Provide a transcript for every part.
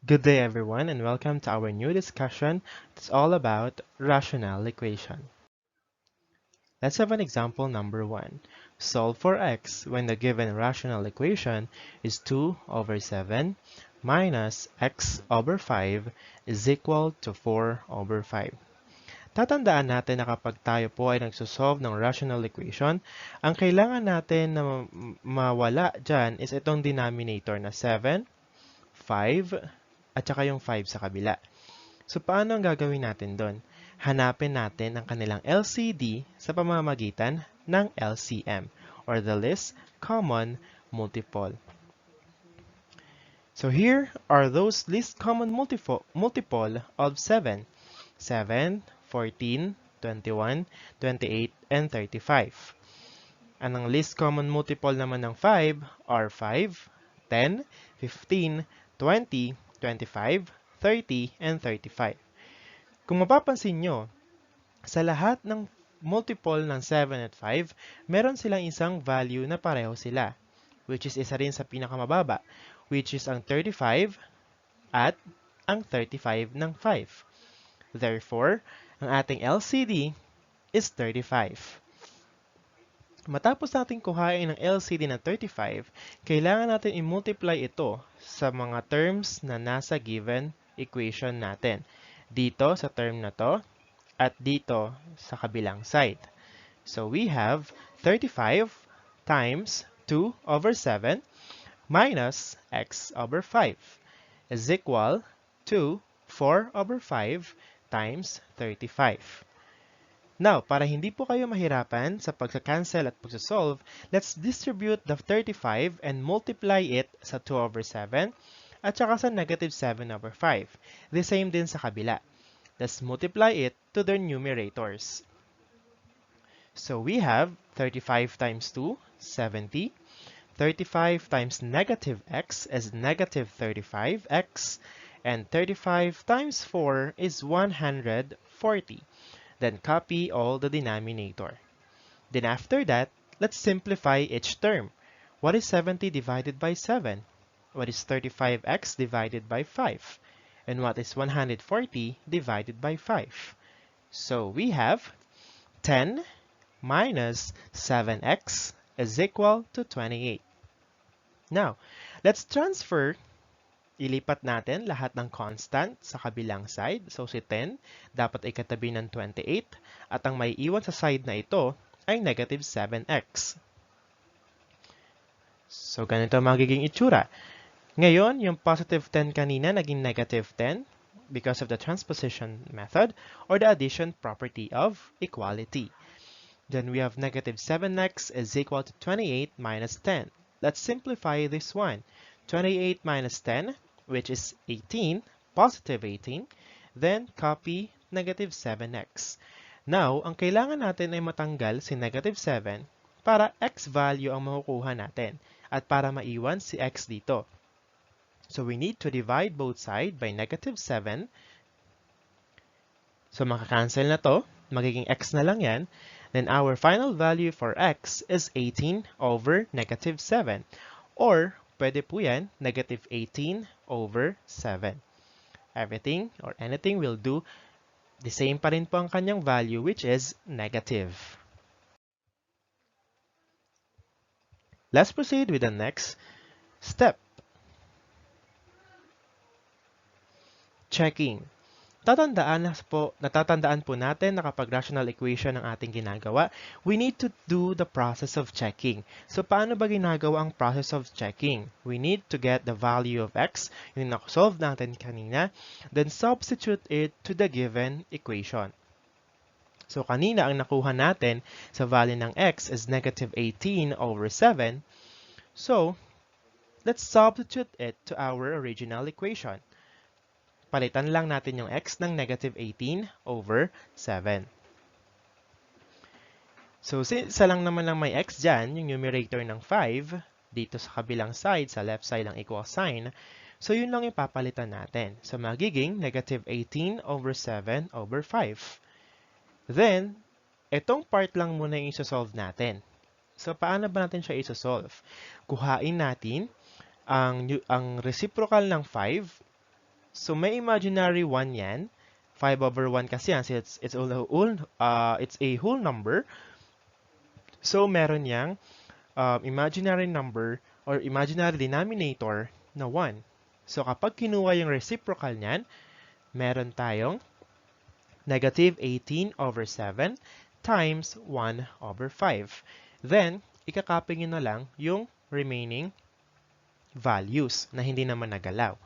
Good day everyone and welcome to our new discussion. It's all about rational equation. Let's have an example number 1. Solve for x when the given rational equation is 2 over 7 minus x over 5 is equal to 4 over 5. Tatandaan natin na kapag tayo po ay nagsosolve ng rational equation, ang kailangan natin na mawala dyan is itong denominator na 7, 5, at saka yung 5 sa kabila. So, paano ang gagawin natin doon? Hanapin natin ang kanilang LCD sa pamamagitan ng LCM or the least common multiple. So, here are those least common multiple of 7. 7, 14, 21, 28, and 35. Ang least common multiple naman ng 5 are 5, 10, 15, 20, 25, 30, and 35. Kung mapapansin nyo, sa lahat ng multiple ng 7 at 5, meron silang isang value na pareho sila, which is isa rin sa pinakamababa, which is ang 35 at ang 35 ng 5. Therefore, ang ating LCD is 35. Matapos natin kuhain ng LCD na 35, kailangan natin i-multiply ito sa mga terms na nasa given equation natin. Dito sa term na to at dito sa kabilang side. So we have 35 times 2 over 7 minus x over 5 is equal to 4 over 5 times 35. Now, para hindi po kayo mahirapan sa pagka-cancel at pagsasolve, let's distribute the 35 and multiply it sa 2 over 7 at saka sa negative 7 over 5. The same din sa kabila. Let's multiply it to their numerators. So we have 35 times 2, 70. 35 times negative x is negative 35x. And 35 times 4 is 140. Then copy all the denominator. Then after that, let's simplify each term. What is 70 divided by 7? What is 35x divided by 5? And what is 140 divided by 5? So we have 10 minus 7x is equal to 28. Now, let's transfer. Ilipat natin lahat ng constant sa kabilang side. So si 10 dapat ay katabi ng 28 at ang may iwan sa side na ito ay negative 7x. So ganito magiging itsura. Ngayon, yung positive 10 kanina naging negative 10 because of the transposition method or the addition property of equality. Then we have negative 7x is equal to 28 minus 10. Let's simplify this one. 28 minus 10, which is 18, positive 18, then copy negative 7x. Now, ang kailangan natin ay matanggal si negative 7 para x value ang makukuha natin at para maiwan si x dito. So we need to divide both sides by negative 7. So makakancel na to, magiging x na lang yan. Then our final value for x is 18 over negative 7. Or, pwede po yan, negative 18 over 7. Everything or anything will do. The same pa rin po ang kanyang value, which is negative. Let's proceed with the next step. Checking. Natatandaan po natin na kapag rational equation ang ating ginagawa, we need to do the process of checking. So, paano ba ginagawa ang process of checking? We need to get the value of x, yung nakasolve natin kanina, then substitute it to the given equation. So, kanina ang nakuha natin sa value ng x is negative 18 over 7. So, let's substitute it to our original equation. Palitan lang natin yung x ng negative 18 over 7. So, isa lang naman lang may x dyan, yung numerator ng 5, dito sa kabilang side, sa left side ng equal sign. So, yun lang ipapalitan natin. So, magiging negative 18 over 7 over 5. Then, itong part lang muna yung isosolve natin. So, paano ba natin siya isosolve? Kuhain natin ang reciprocal ng 5 So may imaginary 1 yan. 5/1 kasi yan. So it's a whole number. So meron yang imaginary number or imaginary denominator na 1. So kapag kinuha yung reciprocal niyan, meron tayong negative 18/7 times 1/5. Then, ikakopy nyo na lang yung remaining values na hindi naman nagalaw.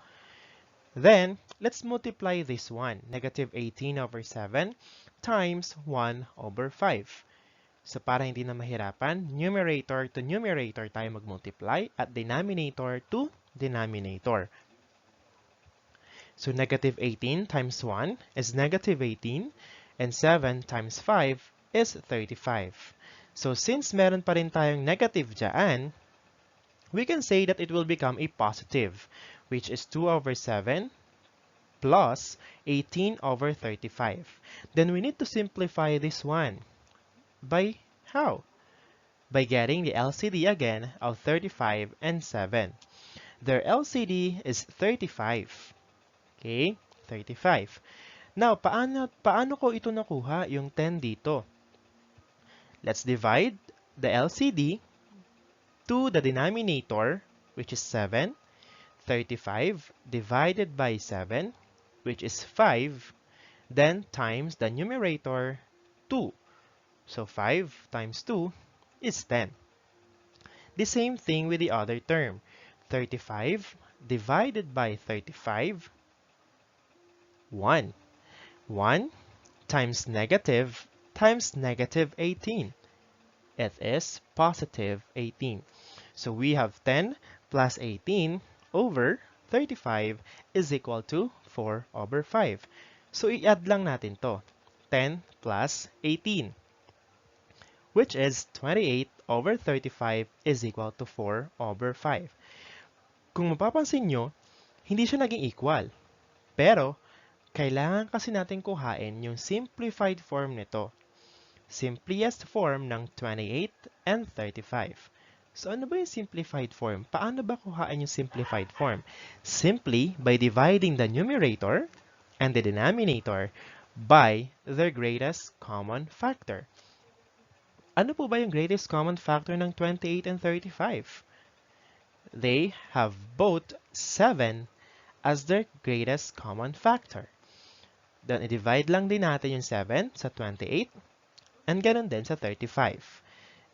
Then, let's multiply this one. Negative 18/7 times 1/5. So, para hindi na mahirapan, numerator to numerator tayo mag-multiply at denominator to denominator. So, negative 18 times 1 is negative 18, and 7 times 5 is 35. So, since meron pa rin tayong negative dyan, we can say that it will become a positive, which is 2/7 plus 18/35. Then we need to simplify this one. By how? By getting the LCD again of 35 and 7. Their LCD is 35. Okay? 35. Now, paano ko ito nakuha yung 10 dito? Let's divide the LCD to the denominator, which is 7. 35 divided by 7, which is 5, then times the numerator 2. So 5 times 2 is 10. The same thing with the other term. 35 divided by 35, 1. 1 times negative 18. It is positive 18. So we have 10 plus 18 over 35 is equal to 4/5. So i-add lang natin to. 10 plus 18, which is 28/35 is equal to 4/5. Kung mapapansin nyo, hindi siya naging equal. Pero, kailangan kasi natin kuhain yung simplified form nito. Simplest form ng 28 and 35. So ano ba yung simplified form? Paano ba kuhaan yung simplified form? Simply by dividing the numerator and the denominator by their greatest common factor. Ano po ba yung greatest common factor ng 28 and 35? They have both 7 as their greatest common factor. Then, i-divide lang din natin yung 7 sa 28 and ganun din sa 35.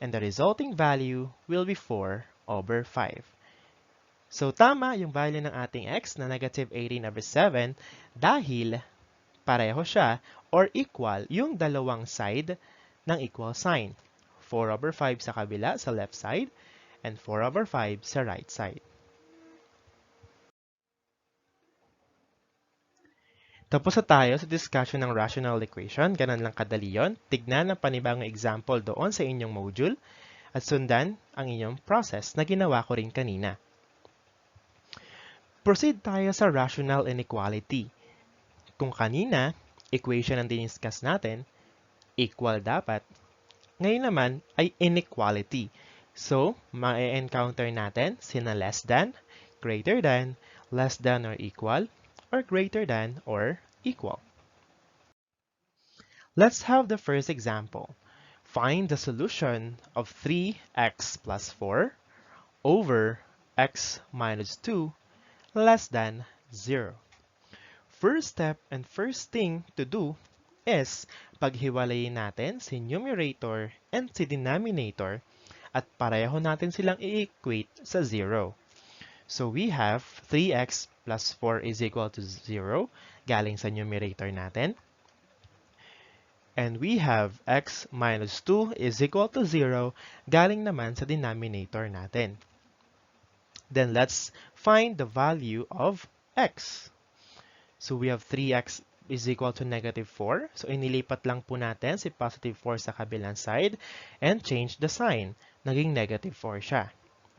And the resulting value will be 4/5. So, tama yung value ng ating x na negative 18/7 dahil pareho siya or equal yung dalawang side ng equal sign. 4/5 sa kabila sa left side and 4/5 sa right side. Tapos na tayo sa discussion ng rational equation. Ganun lang kadali yun. Tignan ang panibagong example doon sa inyong module at sundan ang inyong process na ginawa ko rin kanina. Proceed tayo sa rational inequality. Kung kanina, equation ang diniscuss natin, equal dapat. Ngayon naman ay inequality. So, ma-encounter natin sina less than, greater than, less than or equal, or greater than or equal. Let's have the first example. Find the solution of 3x plus 4 over x minus 2 less than 0. First step and first thing to do is paghiwalayin natin si numerator and si denominator at pareho natin silang i-equate sa 0. So we have 3x plus 4 is equal to 0 galing sa numerator natin. And we have x minus 2 is equal to 0 galing naman sa denominator natin. Then let's find the value of x. So we have 3x is equal to negative 4. So inilipat lang po natin si positive 4 sa kabilang side and change the sign. Naging negative 4 siya.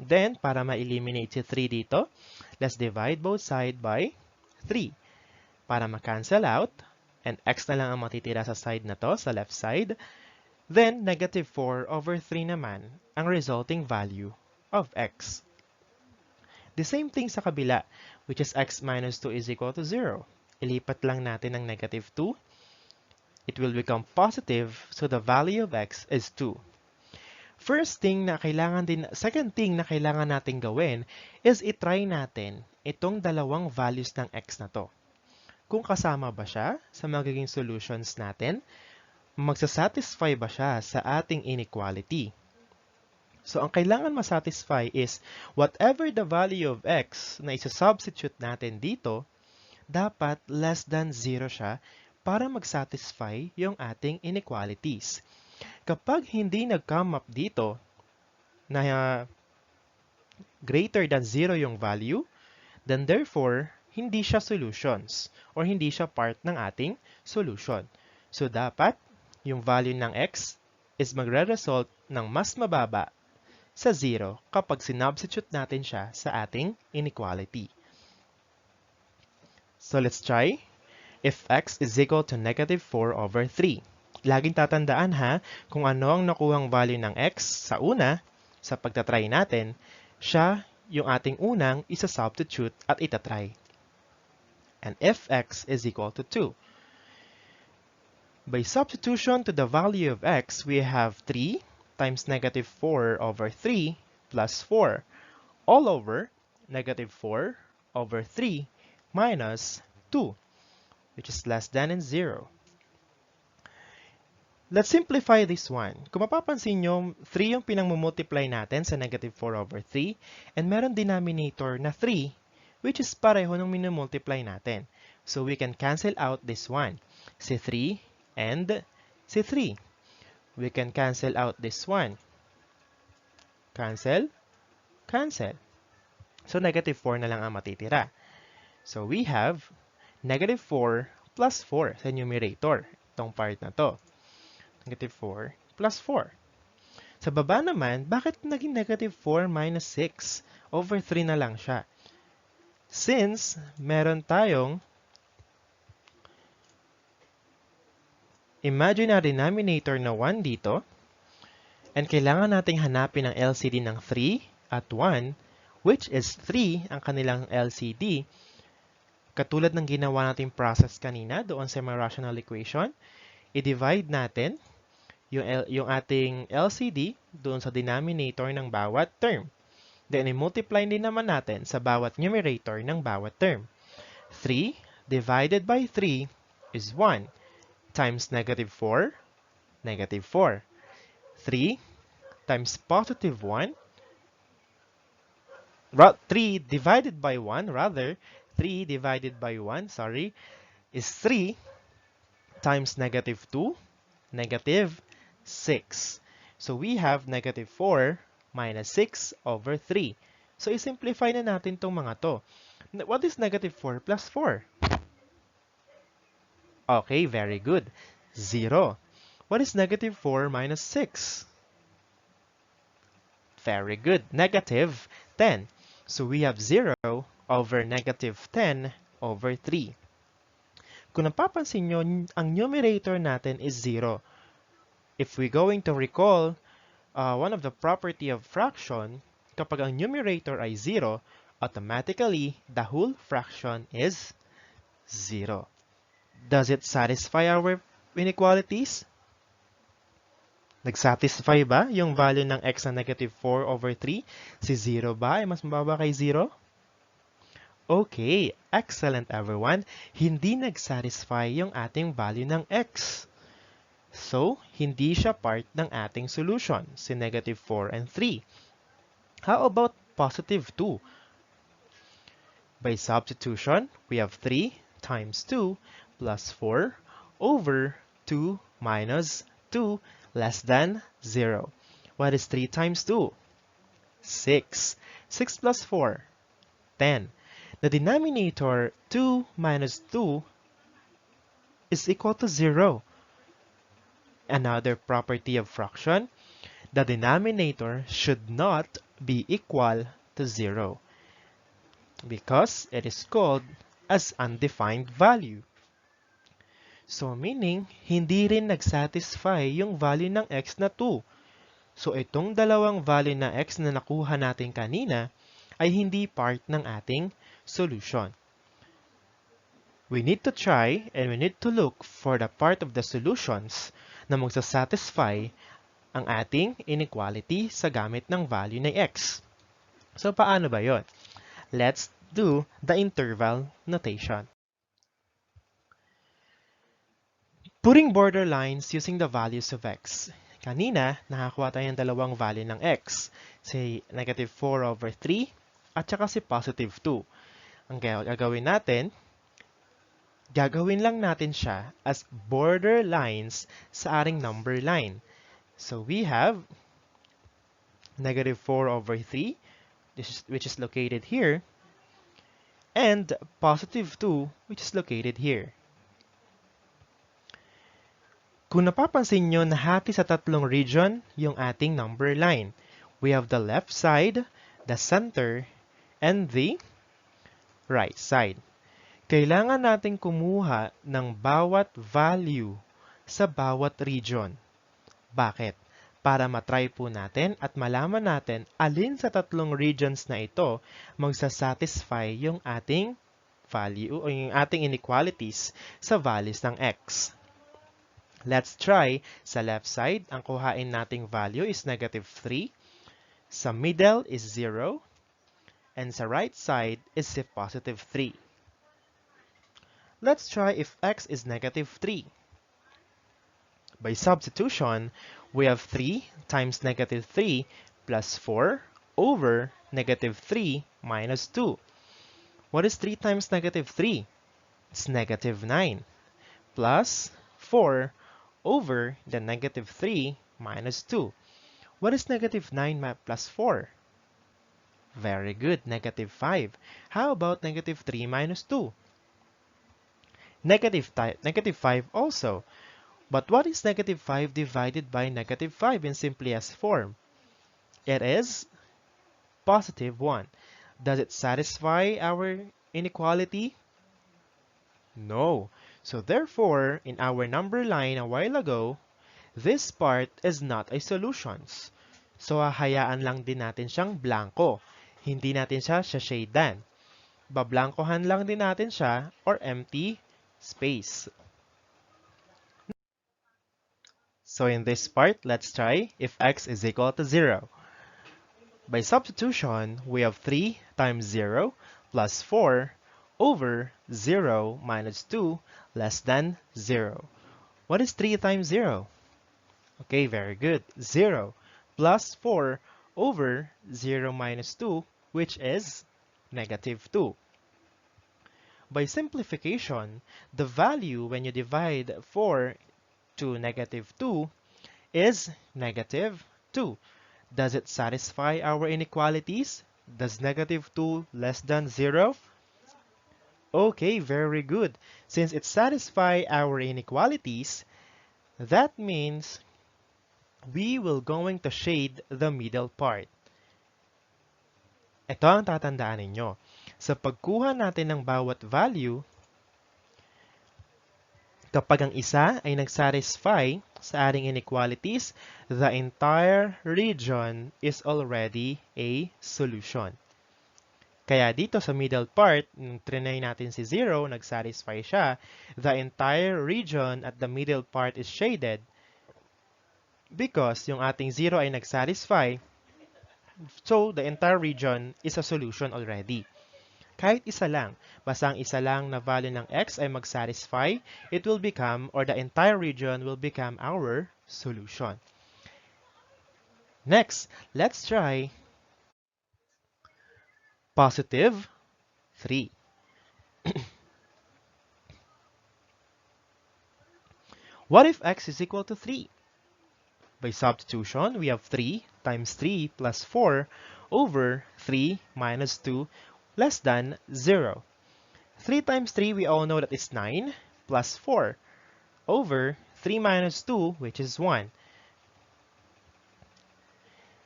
Then, para ma-eliminate si 3 dito, let's divide both sides by 3. Para ma-cancel out, and x na lang ang matitira sa side na to, sa left side. Then, negative 4/3 naman ang resulting value of x. The same thing sa kabila. which is x minus 2 is equal to 0. Ilipat lang natin ng negative 2. It will become positive, so the value of x is 2. Second thing na kailangan natin gawin is itry natin itong dalawang values ng x na to. Kung kasama ba siya sa magiging solutions natin, magsasatisfy ba siya sa ating inequality. So, ang kailangan masatisfy is whatever the value of x na isa-substitute natin dito, dapat less than 0 siya para mag-satisfy yung ating inequalities. Kapag hindi nag-come up dito na greater than 0 yung value, then therefore, hindi siya solutions or hindi siya part ng ating solution. So, dapat yung value ng x is magre-result ng mas mababa sa 0 kapag sinubstitute natin siya sa ating inequality. So, let's try. If x is equal to negative 4 over 3. Laging tatandaan ha, kung ano ang nakuhang value ng x sa una, sa pagtatry natin, siya yung ating unang isa-substitute at itatry. And if x is equal to 2. By substitution to the value of x, we have 3 times negative 4 over 3 plus 4 all over negative 4 over 3 minus 2, which is less than and 0. Let's simplify this one. Kung mapapansin nyo, 3 yung pinang-multiply natin sa negative 4 over 3, and meron denominator na 3, which is pareho ng minumultiply natin. So we can cancel out this one, si 3 and si 3. We can cancel out this one. Cancel, cancel. So negative 4 na lang ang matitira. So we have negative 4 plus 4 sa numerator, itong part na to. Negative 4 plus 4. Sa baba naman, bakit naging negative 4 minus 6? Over 3 na lang siya. Since meron tayong imaginary denominator na 1 dito, and kailangan nating hanapin ang LCD ng 3 at 1, which is 3 ang kanilang LCD, katulad ng ginawa nating process kanina doon sa may rational equation, i-divide natin yung ating LCD doon sa denominator ng bawat term. Then, i-multiply din naman natin sa bawat numerator ng bawat term. 3 divided by 3 is 1 times negative 4, negative 4. 3 times positive 1, 3 divided by 1, rather, 3 divided by 1, sorry, is 3 times negative 2, negative 6. So we have negative 4 minus 6 over 3. So i-simplify na natin itong mga to. What is negative 4 plus 4? Okay, very good. 0. What is negative 4 minus 6? Very good. Negative 10. So we have 0 over negative 10 over 3. Kung napapansin nyo, ang numerator natin is 0. If we're going to recall one of the property of fraction, kapag ang numerator ay 0, automatically, the whole fraction is 0. Does it satisfy our inequalities? Nag-satisfy ba yung value ng x na negative 4 over 3? Si 0 ba ay mas mababa kay 0? Okay, excellent everyone. Hindi nag-satisfy yung ating value ng x. So, hindi siya part ng ating solution, si negative 4 and 3. How about positive 2? By substitution, we have 3 times 2 plus 4 over 2 minus 2 less than 0. What is 3 times 2? 6. 6 plus 4, 10. The denominator 2 minus 2 is equal to 0. Another property of fraction, the denominator should not be equal to 0 because it is called as undefined value. So meaning, hindi rin nag-satisfy yung value ng x na 2. So itong dalawang value na x na nakuha natin kanina ay hindi part ng ating solution. We need to try and we need to look for the part of the solutions na magsasatisfy ang ating inequality sa gamit ng value ng x. So, paano ba yon? Let's do the interval notation. Putting border lines using the values of x. Kanina, nakakuha tayo ng dalawang value ng x. Si negative 4 over 3 at saka si positive 2. Ang gagawin natin, gagawin lang natin siya as border lines sa ating number line. So we have negative 4 over 3, which is located here, and positive 2, which is located here. Kung napapansin nyo, nahati sa tatlong region yung ating number line. We have the left side, the center, and the right side. Kailangan natin kumuha ng bawat value sa bawat region. Bakit? Para matry po natin at malaman natin alin sa tatlong regions na ito magsasatisfy yung ating value o yung ating inequalities sa values ng x. Let's try. Sa left side, ang kuhain nating value is negative 3. Sa middle is 0. And sa right side is si positive 3. Let's try if x is negative 3. By substitution, we have 3 times negative 3 plus 4 over negative 3 minus 2. What is 3 times negative 3? It's negative 9 plus 4 over the negative 3 minus 2. What is negative 9 plus 4? Very good, negative 5. How about negative 3 minus 2? Negative 5 also. But what is negative 5 divided by negative 5 in simplest form? It is positive 1. Does it satisfy our inequality? No. So therefore, in our number line a while ago, this part is not a solutions. So hahayaan lang din natin siyang blanco. Hindi natin siya shadean. Bablankohan lang din natin siya or empty space. So in this part, let's try if x is equal to 0. By substitution, we have 3 times 0 plus 4 over 0 minus 2 less than 0. What is 3 times 0? Okay, very good. 0 plus 4 over 0 minus 2, which is negative 2. By simplification, the value when you divide 4 to negative 2 is negative 2. Does it satisfy our inequalities? Does negative 2 less than 0? Okay, very good. Since it satisfies our inequalities, that means we will going to shade the middle part. Ito ang tatandaan ninyo. Sa pagkuha natin ng bawat value, kapag ang isa ay nag-satisfy sa ating inequalities, the entire region is already a solution. Kaya dito sa middle part, nung trinay natin si 0, nag-satisfy siya, the entire region at the middle part is shaded because yung ating 0 ay nag-satisfy, so the entire region is a solution already. Kahit isa lang, basta ang isa lang na value ng x ay mag-satisfy, it will become, or the entire region will become our solution. Next, let's try positive 3. What if x is equal to 3? By substitution, we have 3 times 3 plus 4 over 3 minus 2 less than 0. 3 times 3, we all know that it's 9 plus 4 over 3 minus 2, which is 1.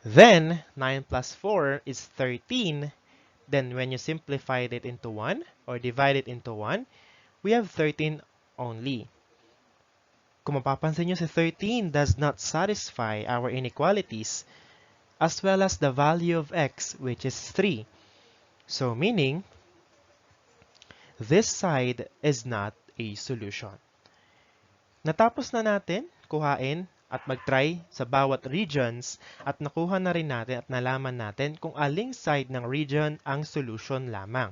Then, 9 plus 4 is 13. Then, when you simplify it into 1 or divide it into 1, we have 13 only. Kung mapapansin nyo, si 13 does not satisfy our inequalities as well as the value of x, which is 3. So, meaning, this side is not a solution. Natapos na natin kuhain at mag-try sa bawat regions at nakuha na rin natin at nalaman natin kung aling side ng region ang solution lamang.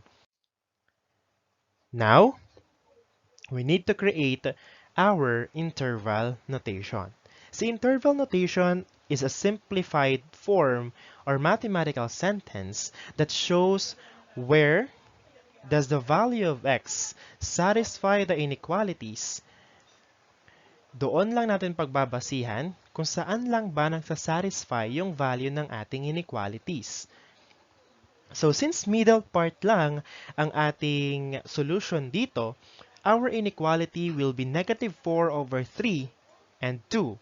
Now, we need to create our interval notation. Si interval notation is a simplified form or mathematical sentence that shows where does the value of x satisfy the inequalities. Doon lang natin pagbabasihan kung saan lang ba nagsasatisfy yung value ng ating inequalities. So since middle part lang ang ating solution dito, our inequality will be negative 4 over 3 and 2.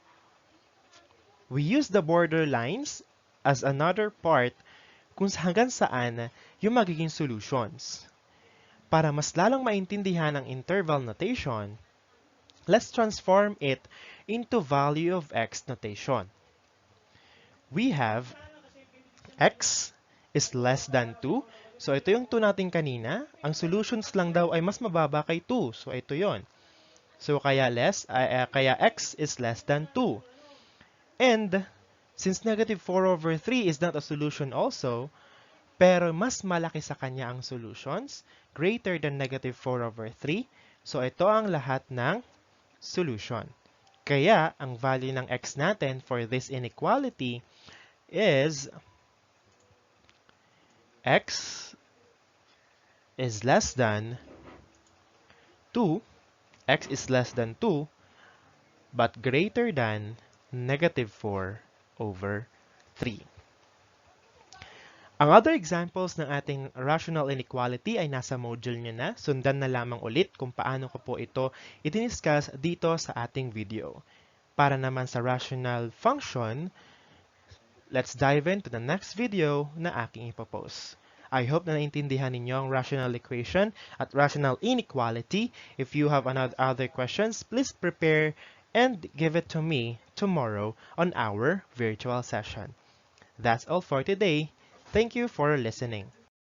We use the border lines as another part kung hanggang saan yung magiging solutions. Para mas lalong maintindihan ang interval notation, let's transform it into value of x notation. We have x is less than 2. So ito yung 2 natin kanina. Ang solutions lang daw ay mas mababa kay 2. So ito yon. So kaya x is less than 2. And since negative 4 over 3 is not a solution also, pero mas malaki sa kanya ang solutions, greater than negative 4 over 3. So ito ang lahat ng solution. Kaya, ang value ng x natin for this inequality is x is less than 2, x is less than 2, but greater than negative 4 over 3. Ang other examples ng ating rational inequality ay nasa module nyo na. Sundan na lamang ulit kung paano ko po ito i-discuss dito sa ating video. Para naman sa rational function, let's dive into the next video na aking ipopost. I hope na naintindihan ninyo ang rational equation at rational inequality. If you have other questions, please prepare and give it to me tomorrow on our virtual session. That's all for today. Thank you for listening.